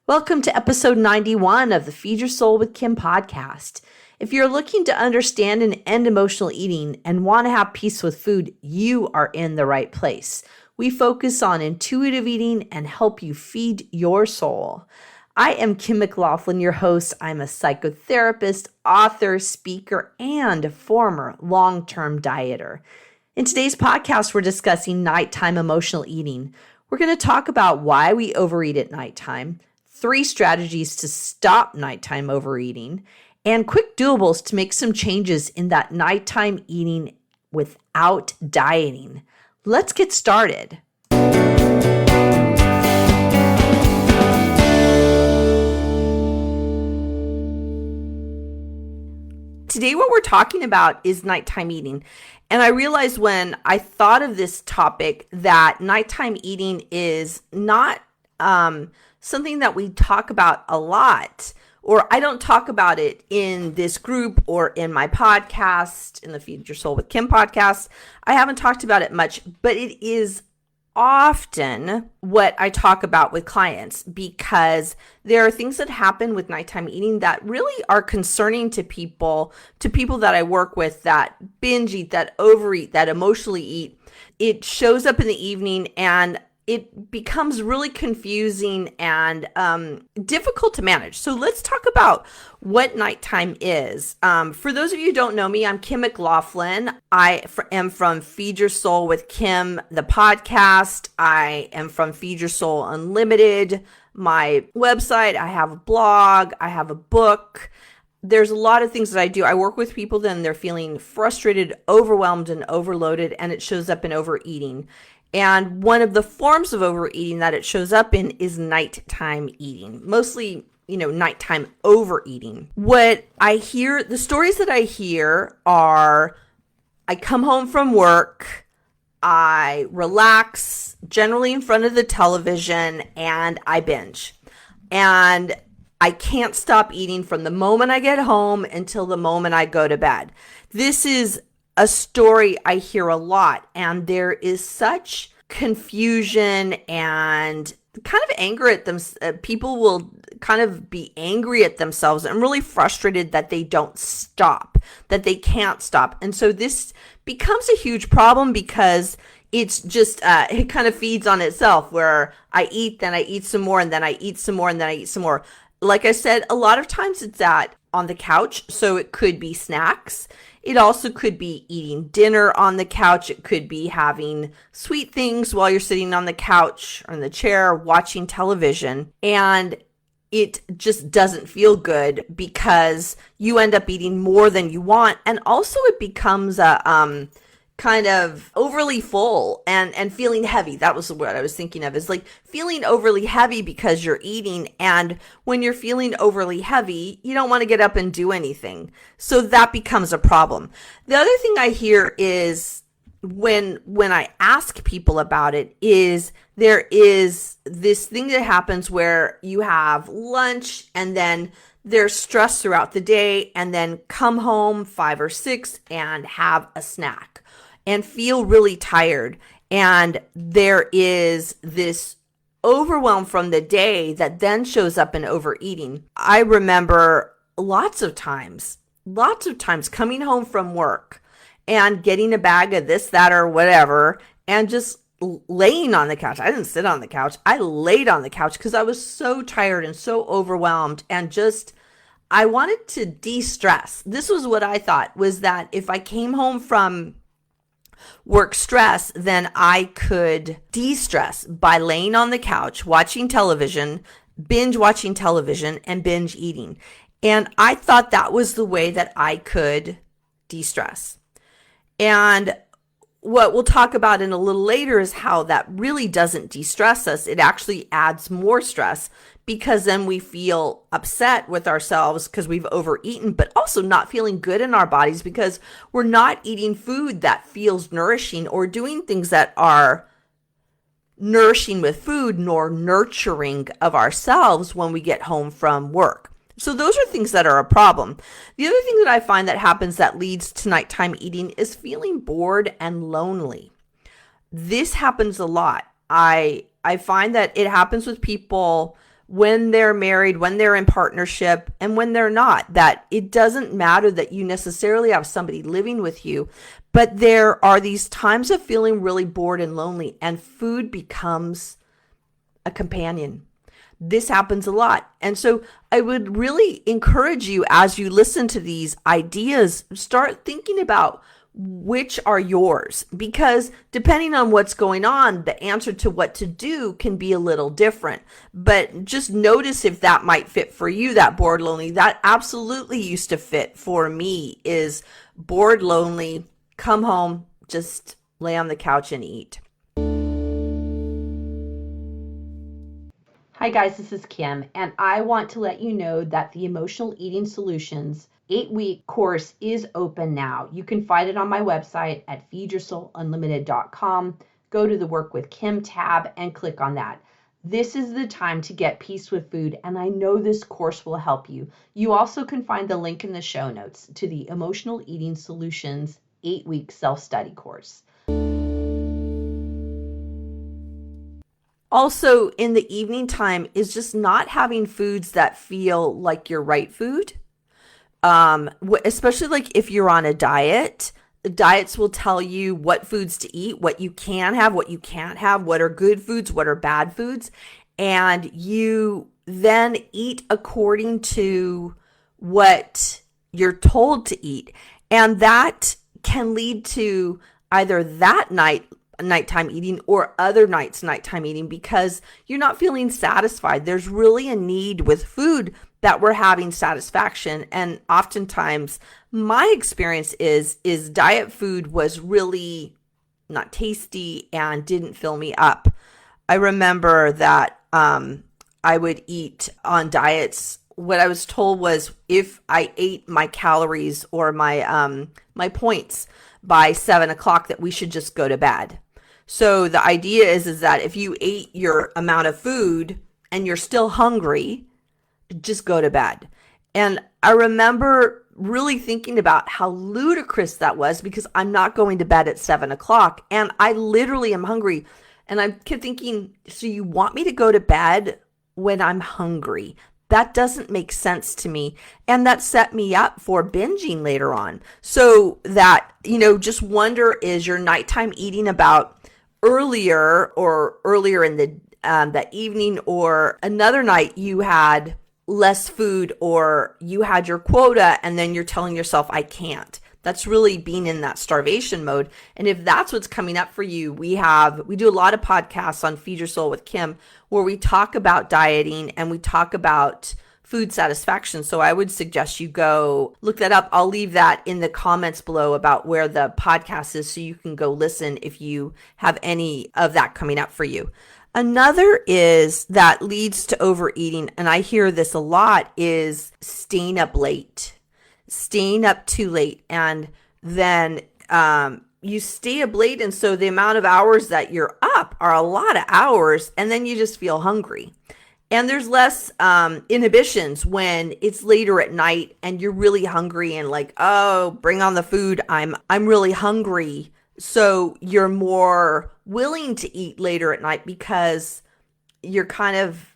Welcome to episode 91 of the Feed Your Soul with Kim podcast. If you're looking to understand and end emotional eating and want to have peace with food, you are in the right place. We focus on intuitive eating and help you feed your soul. I am Kim McLaughlin, your host. I'm a psychotherapist, author, speaker, and former long-term dieter. In today's podcast, we're discussing nighttime emotional eating. We're going to talk about why we overeat at nighttime, 3 strategies to stop nighttime overeating, and quick doables to make some changes in that nighttime eating without dieting. Let's get started. Today, what we're talking about is nighttime eating. And I realized when I thought of this topic that nighttime eating is not something that we talk about a lot, or I don't talk about it in this group or in my podcast, in the Feed Your Soul with Kim podcast. I haven't talked about it much, but it is often what I talk about with clients because there are things that happen with nighttime eating that really are concerning to people that I work with that binge eat, that overeat, that emotionally eat. It shows up in the evening and it becomes really confusing and difficult to manage. So let's talk about what nighttime is. For those of you who don't know me, I'm Kim McLaughlin. I am from Feed Your Soul with Kim, the podcast. I am from Feed Your Soul Unlimited, my website. I have a blog. I have a book. There's a lot of things that I do. I work with people then they're feeling frustrated, overwhelmed, and overloaded, and it shows up in overeating. And one of the forms of overeating that it shows up in is nighttime eating, mostly, nighttime overeating. What I hear, the stories that I hear are, I come home from work, I relax, generally in front of the television, and I binge. And I can't stop eating from the moment I get home until the moment I go to bed. This is a story I hear a lot, and there is such confusion and kind of anger at them. People will kind of be angry at themselves and really frustrated that they don't stop, that they can't stop. And so this becomes a huge problem because it's just, it kind of feeds on itself where I eat, then I eat some more, and then I eat some more, and then I eat some more. Like I said, a lot of times it's on the couch, so it could be snacks. It also could be eating dinner on the couch. It could be having sweet things while you're sitting on the couch or in the chair watching television. And it just doesn't feel good because you end up eating more than you want. And also it becomes a kind of overly full and feeling heavy. That was what I was thinking of, is like feeling overly heavy because you're eating. And when you're feeling overly heavy, you don't want to get up and do anything. So that becomes a problem. The other thing I hear is when I ask people about it is there is this thing that happens where you have lunch and then there's stress throughout the day and then come home 5 or 6 and have a snack and feel really tired. And there is this overwhelm from the day that then shows up in overeating. I remember lots of times coming home from work and getting a bag of this, that, or whatever, and just laying on the couch. I didn't sit on the couch. I laid on the couch because I was so tired and so overwhelmed and just, I wanted to de-stress. This was what I thought, was that if I came home from work stress, then I could de-stress by laying on the couch, watching television, binge watching television, and binge eating. And I thought that was the way that I could de-stress. And what we'll talk about in a little later is how that really doesn't de-stress us. It actually adds more stress because then we feel upset with ourselves because we've overeaten, but also not feeling good in our bodies because we're not eating food that feels nourishing or doing things that are nourishing with food nor nurturing of ourselves when we get home from work. So those are things that are a problem. The other thing that I find that happens that leads to nighttime eating is feeling bored and lonely. This happens a lot. I find that it happens with people when they're married, when they're in partnership, and when they're not. That it doesn't matter that you necessarily have somebody living with you, but there are these times of feeling really bored and lonely, and food becomes a companion. This happens a lot. And so I would really encourage you, as you listen to these ideas, start thinking about which are yours, because depending on what's going on, the answer to what to do can be a little different. But just notice if that might fit for you, that bored, lonely. That absolutely used to fit for me, is bored, lonely, come home, just lay on the couch and eat. Hi guys, this is Kim, and I want to let you know that the Emotional Eating Solutions 8-week course is open now. You can find it on my website at feedyoursoulunlimited.com. Go to the Work with Kim tab and click on that. This is the time to get peace with food, and I know this course will help you. You also can find the link in the show notes to the Emotional Eating Solutions 8-week self-study course. Also, in the evening time is just not having foods that feel like your right food. Especially like if you're on a diet, the diets will tell you what foods to eat, what you can have, what you can't have, what are good foods, what are bad foods. And you then eat according to what you're told to eat. And that can lead to either that nighttime eating or other nights nighttime eating, because you're not feeling satisfied. There's really a need with food that we're having satisfaction. And oftentimes my experience is diet food was really not tasty and didn't fill me up. I remember that I would eat on diets. What I was told was if I ate my calories or my points by 7 o'clock, that we should just go to bed. So the idea is that if you ate your amount of food and you're still hungry, just go to bed. And I remember really thinking about how ludicrous that was, because I'm not going to bed at 7 o'clock and I literally am hungry. And I kept thinking, so you want me to go to bed when I'm hungry? That doesn't make sense to me. And that set me up for binging later on. So that, just wonder, is your nighttime eating about earlier in the evening, or another night you had less food or you had your quota and then you're telling yourself, I can't. That's really being in that starvation mode. And if that's what's coming up for you, we do a lot of podcasts on Feed Your Soul with Kim where we talk about dieting and we talk about food satisfaction. So I would suggest you go look that up. I'll leave that in the comments below about where the podcast is, so you can go listen if you have any of that coming up for you. Another is that leads to overeating, and I hear this a lot, is staying up late, staying up too late. And then you stay up late, and so the amount of hours that you're up are a lot of hours, and then you just feel hungry. And there's less inhibitions when it's later at night and you're really hungry and like, oh, bring on the food. I'm really hungry. So you're more willing to eat later at night because you're kind of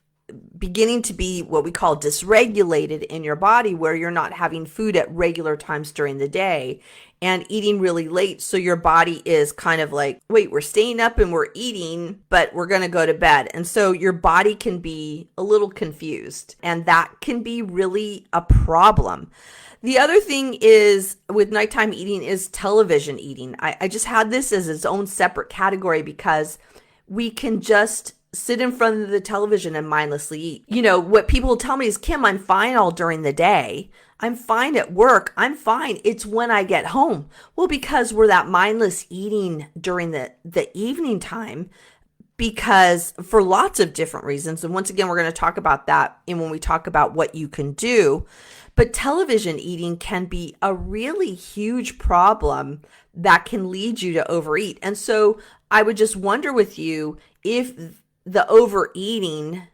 beginning to be what we call dysregulated in your body, where you're not having food at regular times during the day and eating really late. So your body is kind of like, wait, we're staying up and we're eating, but we're going to go to bed. And so your body can be a little confused, and that can be really a problem. The other thing is with nighttime eating is television eating. I just had this as its own separate category because we can just sit in front of the television and mindlessly eat. What people tell me is, Kim, I'm fine all during the day. I'm fine at work. I'm fine. It's when I get home. Well, because we're that mindless eating during the evening time, because for lots of different reasons. And once again, we're going to talk about that when we talk about what you can do. But television eating can be a really huge problem that can lead you to overeat. And so I would just wonder with you if the overeating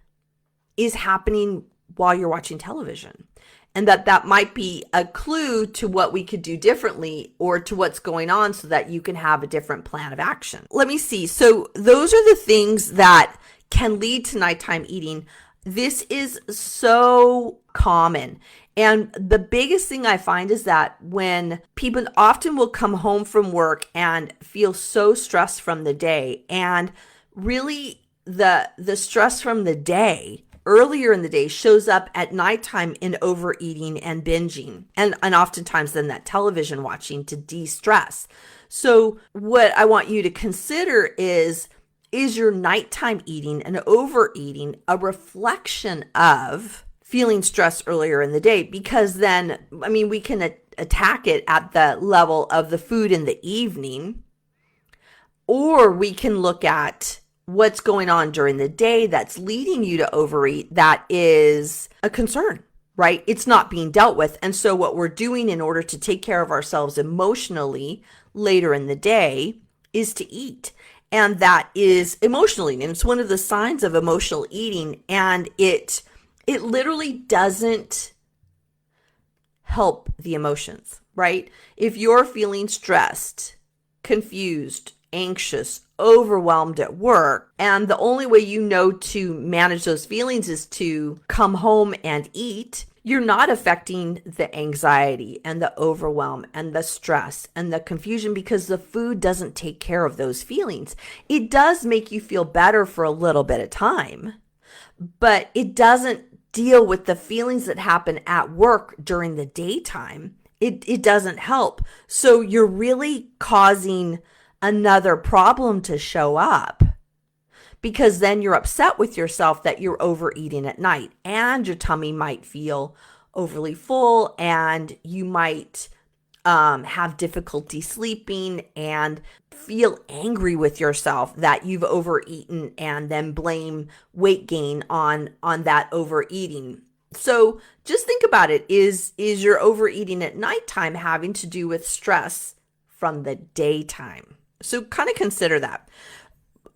is happening while you're watching television, and that might be a clue to what we could do differently or to what's going on so that you can have a different plan of action. Let me see. So those are the things that can lead to nighttime eating. This is so common. And the biggest thing I find is that when people often will come home from work and feel so stressed from the day, and really the stress from the day earlier in the day shows up at nighttime in overeating and binging, and oftentimes then that television watching to de-stress. So what I want you to consider is your nighttime eating and overeating a reflection of feeling stressed earlier in the day? Because then, I mean, we can attack it at the level of the food in the evening, or we can look at what's going on during the day that's leading you to overeat that is a concern, right? It's not being dealt with. And so what we're doing in order to take care of ourselves emotionally later in the day is to eat. And that is emotional eating. It's one of the signs of emotional eating, and it literally doesn't help the emotions, right? If you're feeling stressed, confused, anxious, overwhelmed at work, and the only way you know to manage those feelings is to come home and eat, you're not affecting the anxiety and the overwhelm and the stress and the confusion, because the food doesn't take care of those feelings. It does make you feel better for a little bit of time, but it doesn't deal with the feelings that happen at work during the daytime. It doesn't help. So you're really causing another problem to show up, because then you're upset with yourself that you're overeating at night, and your tummy might feel overly full, and you might have difficulty sleeping and feel angry with yourself that you've overeaten, and then blame weight gain on that overeating. So just think about it. Is your overeating at nighttime having to do with stress from the daytime? So kind of consider that.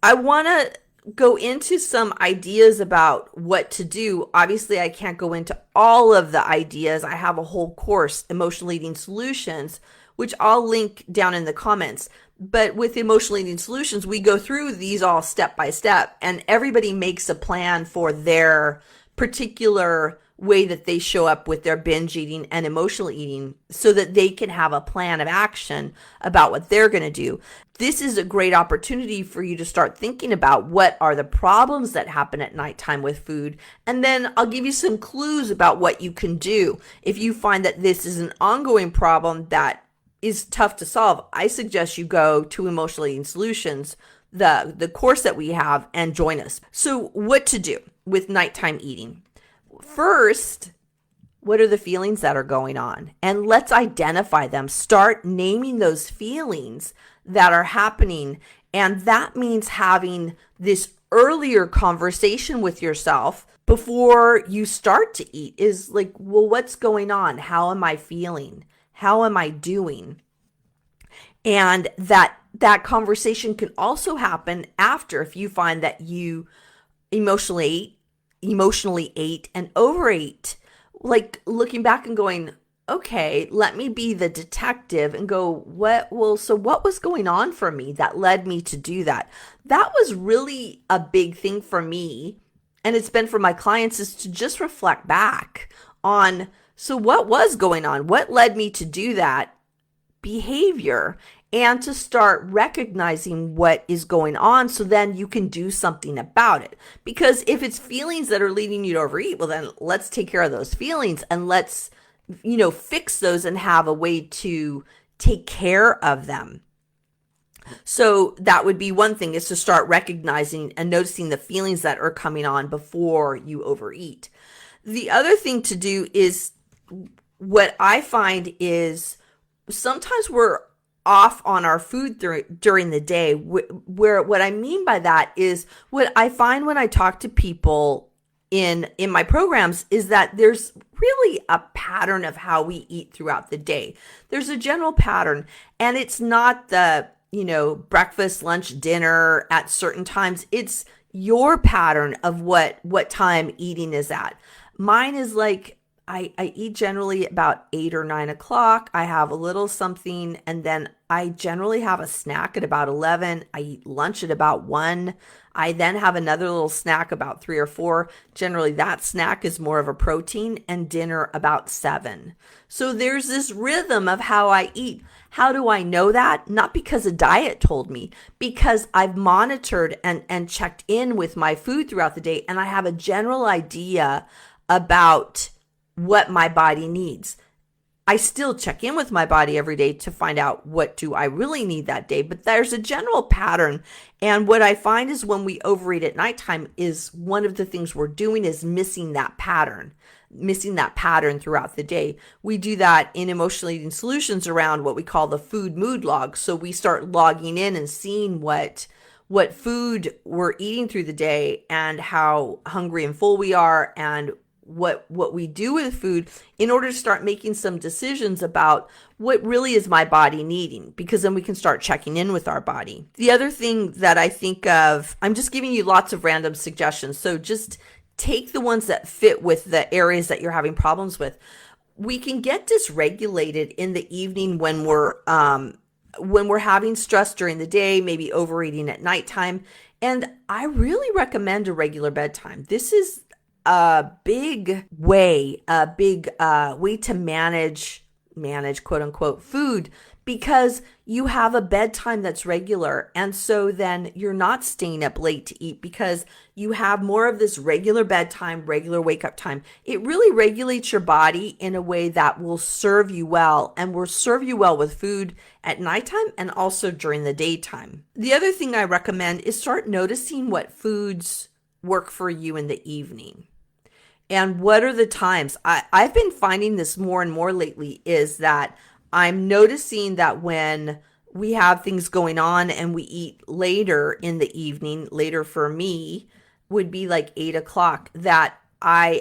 I want to go into some ideas about what to do. Obviously, I can't go into all of the ideas. I have a whole course, Emotional Eating Solutions, which I'll link down in the comments. But with Emotional Eating Solutions, we go through these all step by step, and everybody makes a plan for their particular way that they show up with their binge eating and emotional eating, so that they can have a plan of action about what they're going to do. This is a great opportunity for you to start thinking about what are the problems that happen at nighttime with food. And then I'll give you some clues about what you can do. If you find that this is an ongoing problem that is tough to solve, I suggest you go to Emotional Eating Solutions, the course that we have, and join us. So what to do with nighttime eating? First, what are the feelings that are going on? And let's identify them. Start naming those feelings that are happening. And that means having this earlier conversation with yourself before you start to eat, is like, well, what's going on? How am I feeling? How am I doing? And that conversation can also happen after, if you find that you emotionally ate and overate, like looking back and going, okay, let me be the detective and go, so what was going on for me that led me to do that? That was really a big thing for me, and it's been for my clients, is to just reflect back on, so what was going on? What led me to do that behavior? And to start recognizing what is going on, so then you can do something about it. Because if it's feelings that are leading you to overeat, well, then let's take care of those feelings, and let's, fix those and have a way to take care of them. So that would be one thing, is to start recognizing and noticing the feelings that are coming on before you overeat. The other thing to do is, what I find is, sometimes we're off on our food during the day, where what I mean by that is, what I find when I talk to people in my programs is that there's really a pattern of how we eat throughout the day. There's a general pattern, and it's not the, breakfast, lunch, dinner at certain times. It's your pattern of what time eating is at. Mine is like, I eat generally about 8 or 9 o'clock. I have a little something, and then I generally have a snack at about 11. I eat lunch at about 1. I then have another little snack about 3 or 4. Generally, that snack is more of a protein, and dinner about 7. So there's this rhythm of how I eat. How do I know that? Not because a diet told me, because I've monitored and checked in with my food throughout the day, and I have a general idea about what my body needs. I still check in with my body every day to find out what do I really need that day, but there's a general pattern. And what I find is when we overeat at nighttime is one of the things we're doing is missing that pattern throughout the day. We do that in emotional eating solutions around what we call the food mood log. So we start logging in and seeing what food we're eating through the day and how hungry and full we are, and what we do with food in order to start making some decisions about what really is my body needing, because then we can start checking in with our body. The other thing that I think of, I'm just giving you lots of random suggestions, so just take the ones that fit with the areas that you're having problems with. We can get dysregulated in the evening when we're having stress during the day, maybe overeating at nighttime. And I really recommend a regular bedtime. This is a big way to manage quote unquote food, because you have a bedtime that's regular. And so then you're not staying up late to eat because you have more of this regular bedtime, regular wake up time. It really regulates your body in a way that will serve you well, and will serve you well with food at nighttime and also during the daytime. The other thing I recommend is start noticing what foods work for you in the evening. And what are the times? I've been finding this more and more lately, is that I'm noticing that when we have things going on and we eat later in the evening, later for me would be like 8 o'clock, that I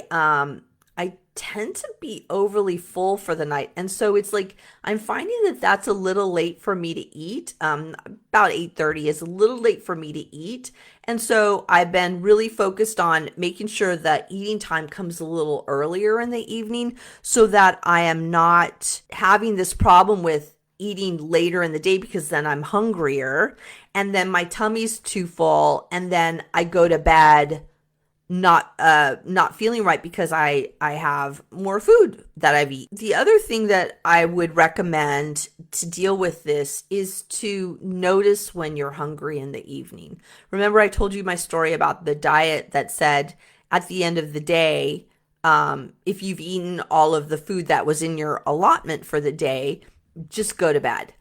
tend to be overly full for the night. And so it's like, I'm finding that that's a little late for me to eat. About 8:30 is a little late for me to eat. And so I've been really focused on making sure that eating time comes a little earlier in the evening, so that I am not having this problem with eating later in the day, because then I'm hungrier and then my tummy's too full, and then I go to bed not feeling right because I have more food that I've eaten. The other thing that I would recommend to deal with this is to notice when you're hungry in the evening. Remember, I told you my story about the diet that said at the end of the day, if you've eaten all of the food that was in your allotment for the day, just go to bed.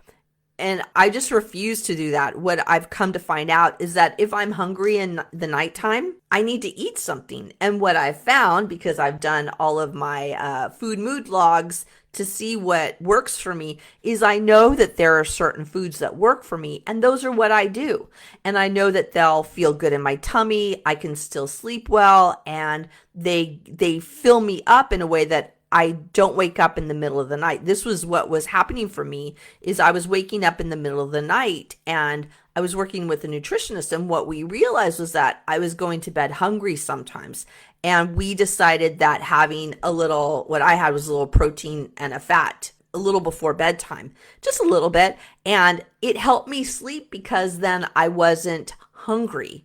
And I just refuse to do that. What I've come to find out is that if I'm hungry in the nighttime, I need to eat something. And what I've found, because I've done all of my food mood logs to see what works for me, is I know that there are certain foods that work for me, and those are what I do. And I know that they'll feel good in my tummy. I can still sleep well, and they fill me up in a way that I don't wake up in the middle of the night. This was what was happening for me, is I was waking up in the middle of the night, and I was working with a nutritionist, and what we realized was that I was going to bed hungry sometimes. And we decided that having what I had was a little protein and a fat a little before bedtime, just a little bit. And it helped me sleep because then I wasn't hungry.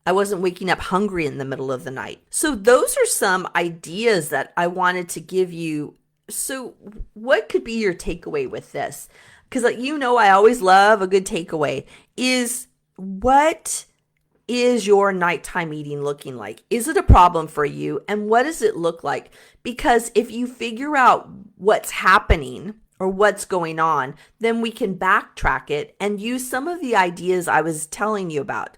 I wasn't waking up hungry in the middle of the night. So those are some ideas that I wanted to give you. So what could be your takeaway with this? Because I always love a good takeaway. Is what is your nighttime eating looking like? Is it a problem for you? And what does it look like? Because if you figure out what's happening or what's going on, then we can backtrack it and use some of the ideas I was telling you about.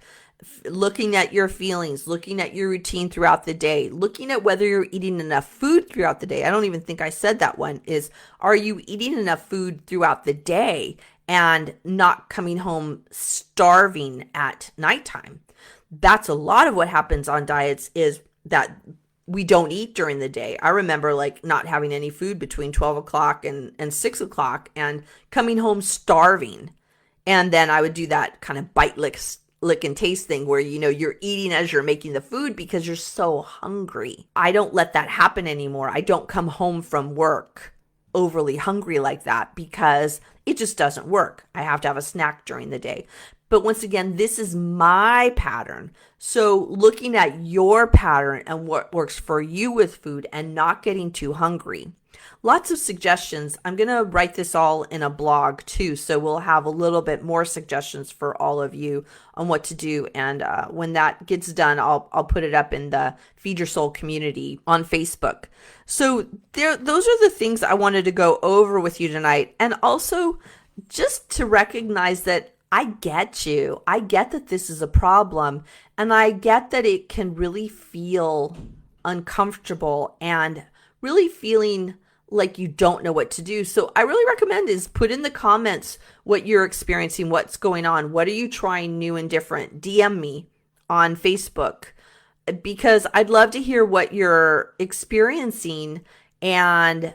Looking at your feelings, looking at your routine throughout the day, looking at whether you're eating enough food throughout the day. I don't even think I said that one. Are you eating enough food throughout the day and not coming home starving at nighttime? That's a lot of what happens on diets, is that we don't eat during the day. I remember not having any food between 12 o'clock and 6 o'clock and coming home starving. And then I would do that kind of bite lick and taste thing where, you're eating as you're making the food because you're so hungry. I don't let that happen anymore. I don't come home from work overly hungry like that because it just doesn't work. I have to have a snack during the day. But once again, this is my pattern. So looking at your pattern and what works for you with food and not getting too hungry. Lots of suggestions. I'm going to write this all in a blog too. So we'll have a little bit more suggestions for all of you on what to do. And when that gets done, I'll put it up in the Feed Your Soul community on Facebook. So those are the things I wanted to go over with you tonight. And also just to recognize that I get you. I get that this is a problem, and I get that it can really feel uncomfortable and really feeling like you don't know what to do. So I really recommend is put in the comments what you're experiencing, what's going on, what are you trying new and different. DM me on Facebook because I'd love to hear what you're experiencing and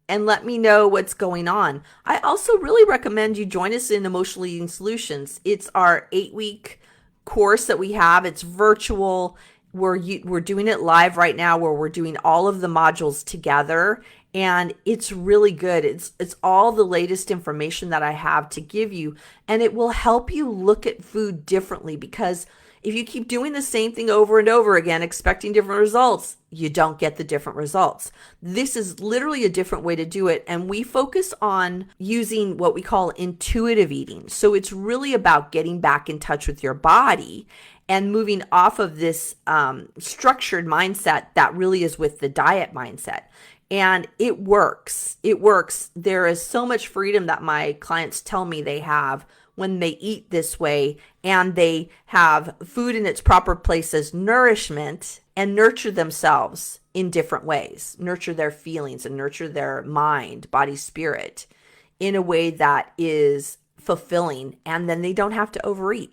let me know what's going on. I also really recommend you join us in Emotional Eating Solutions. It's our 8-week course that we have. It's virtual. We're doing it live right now where we're doing all of the modules together, and it's really good. It's all the latest information that I have to give you, and it will help you look at food differently because if you keep doing the same thing over and over again, expecting different results, you don't get the different results. This is literally a different way to do it. And we focus on using what we call intuitive eating. So it's really about getting back in touch with your body and moving off of this structured mindset that really is with the diet mindset. And it works. It works. There is so much freedom that my clients tell me they have when they eat this way and they have food in its proper place as nourishment and nurture themselves in different ways, nurture their feelings and nurture their mind, body, spirit in a way that is fulfilling, and then they don't have to overeat.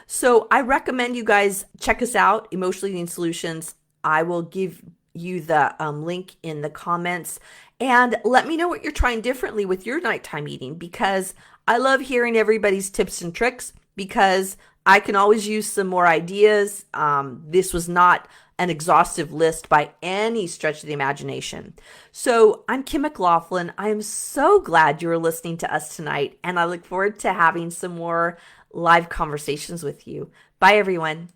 So I recommend you guys check us out, Emotional Eating Solutions. I will give you the link in the comments and let me know what you're trying differently with your nighttime eating because I love hearing everybody's tips and tricks because I can always use some more ideas. This was not an exhaustive list by any stretch of the imagination. So I'm Kim McLaughlin. I am so glad you were listening to us tonight, and I look forward to having some more live conversations with you. Bye, everyone.